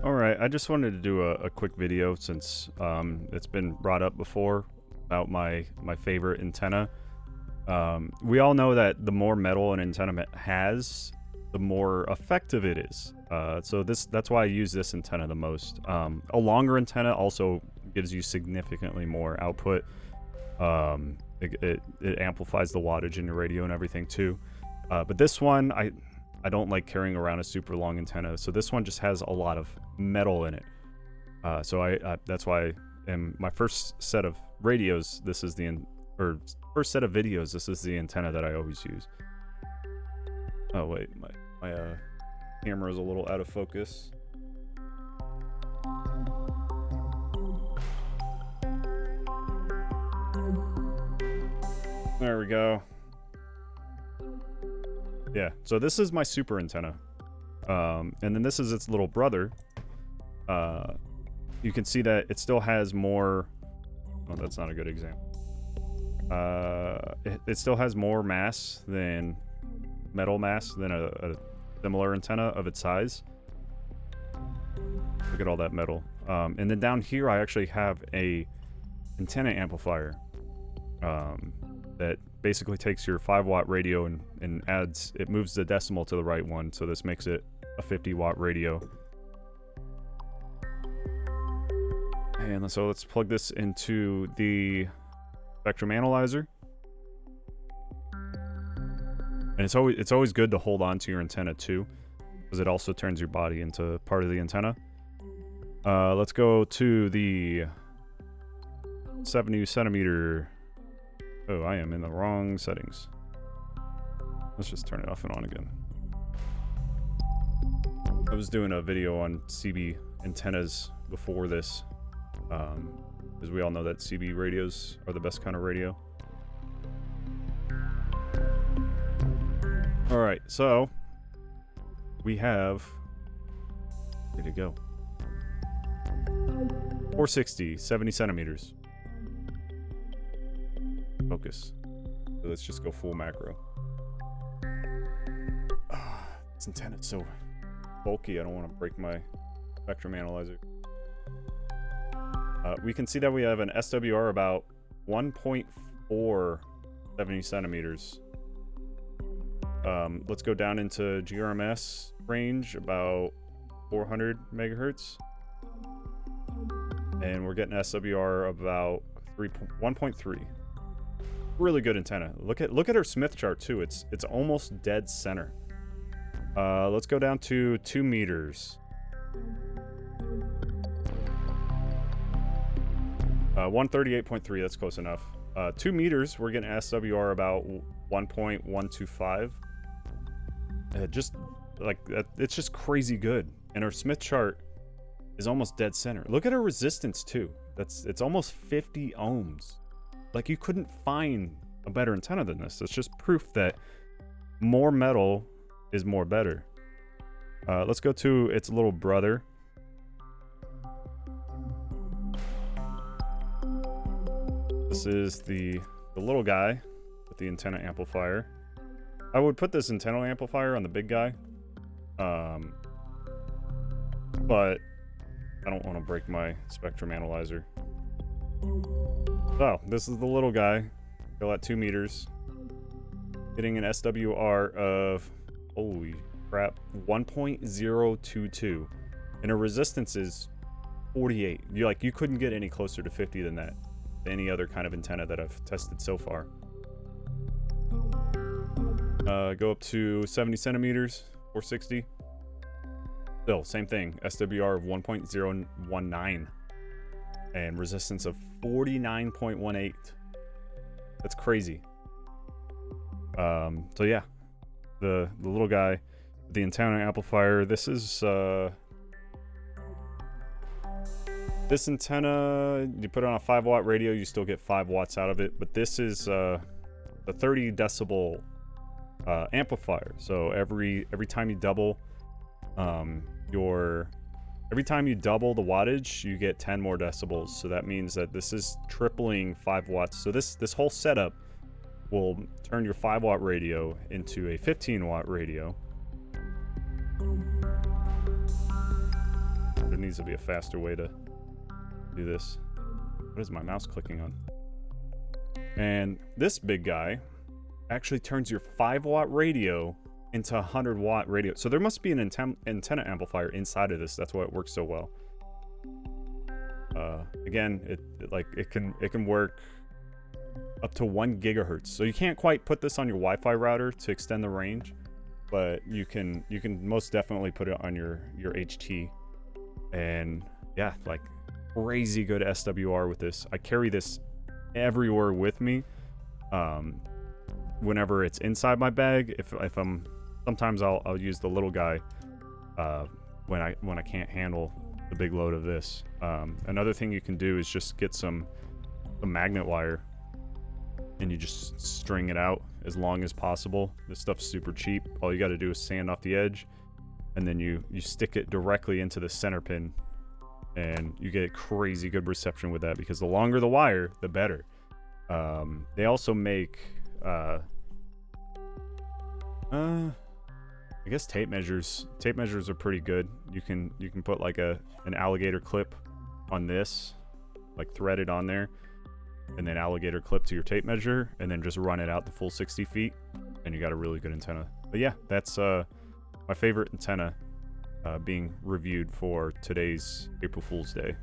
All right, I just wanted to do a quick video since it's been brought up before about my favorite antenna. We all know that the more metal an antenna has, the more effective it is. So that's why I use this antenna the most. A longer antenna also gives you significantly more output. It amplifies the wattage in your radio and everything too. But this one, I don't like carrying around a super long antenna, so this one just has a lot of metal in it. So that's why in my first set of radios, this is first set of videos, this is the antenna that I always use. Oh wait, my camera is a little out of focus. There we go. Yeah, so this is my super antenna. And then this is its little brother. You can see that it still has more... Oh, that's not a good example. It still has more mass than... metal mass than a similar antenna of its size. Look at all that metal. And then down here I actually have a antenna amplifier. That basically takes your 5-watt radio and adds, it moves the decimal to the right one, so this makes it a 50-watt radio. And so let's plug this into the spectrum analyzer. And it's always good to hold on to your antenna too, because it also turns your body into part of the antenna. Let's go to the 70 centimeter. Oh, I am in the wrong settings. Let's just turn it off and on again. I was doing a video on CB antennas before this, because we all know that CB radios are the best kind of radio. All right, so we have, where'd it go? 460, 70 centimeters. Focus. So let's just go full macro. This antenna is so bulky, I don't want to break my spectrum analyzer. We can see that we have an SWR about 1.4 70 centimeters. Let's go down into GRMS range, about 400 megahertz. And we're getting SWR about 1.3. Really good antenna. Look at her Smith chart too. It's almost dead center. Let's go down to 2 meters. 138.3, that's close enough. 2 meters, we're getting SWR about 1.125. Just like that, it's just crazy good. And her Smith chart is almost dead center. Look at her resistance too. It's almost 50 ohms. Like, you couldn't find a better antenna than this. It's just proof that more metal is more better. Let's go to its little brother. This is the little guy with the antenna amplifier. I would put this antenna amplifier on the big guy. But I don't want to break my spectrum analyzer. So, this is the little guy, still at 2 meters, getting an SWR of, holy crap, 1.022, and a resistance is 48. You couldn't get any closer to 50 than that, any other kind of antenna that I've tested so far. Go up to 70 centimeters, 460. Still, same thing, SWR of 1.019. And resistance of 49.18. That's crazy. So yeah, the little guy, the antenna amplifier. This is this antenna. You put it on a 5-watt radio, you still get 5 watts out of it. But this is a 30 decibel amplifier. So every time you double Every time you double the wattage, you get 10 more decibels. So that means that this is tripling 5 watts. So this whole setup will turn your 5-watt radio into a 15-watt radio. needs to be a faster way to do this. What is my mouse clicking on? And this big guy actually turns your 5-watt radio into a 100-watt radio. So there must be an antenna amplifier inside of this. That's why it works so well. Again, it can work up to 1 gigahertz. So you can't quite put this on your Wi-Fi router to extend the range, but you can most definitely put it on your HT. And yeah, like crazy good SWR with this. I carry this everywhere with me. Whenever it's inside my bag, if I'm sometimes I'll use the little guy when I can't handle the big load of this. Another thing you can do is just get some magnet wire and you just string it out as long as possible. This stuff's super cheap. All you got to do is sand off the edge, and then you stick it directly into the center pin, and you get crazy good reception with that, because the longer the wire, the better. They also make I guess tape measures. Tape measures are pretty good. You can put like an alligator clip on this, like threaded on there, and then alligator clip to your tape measure, and then just run it out the full 60 feet, and you got a really good antenna. But yeah, that's my favorite antenna being reviewed for today's April Fool's Day.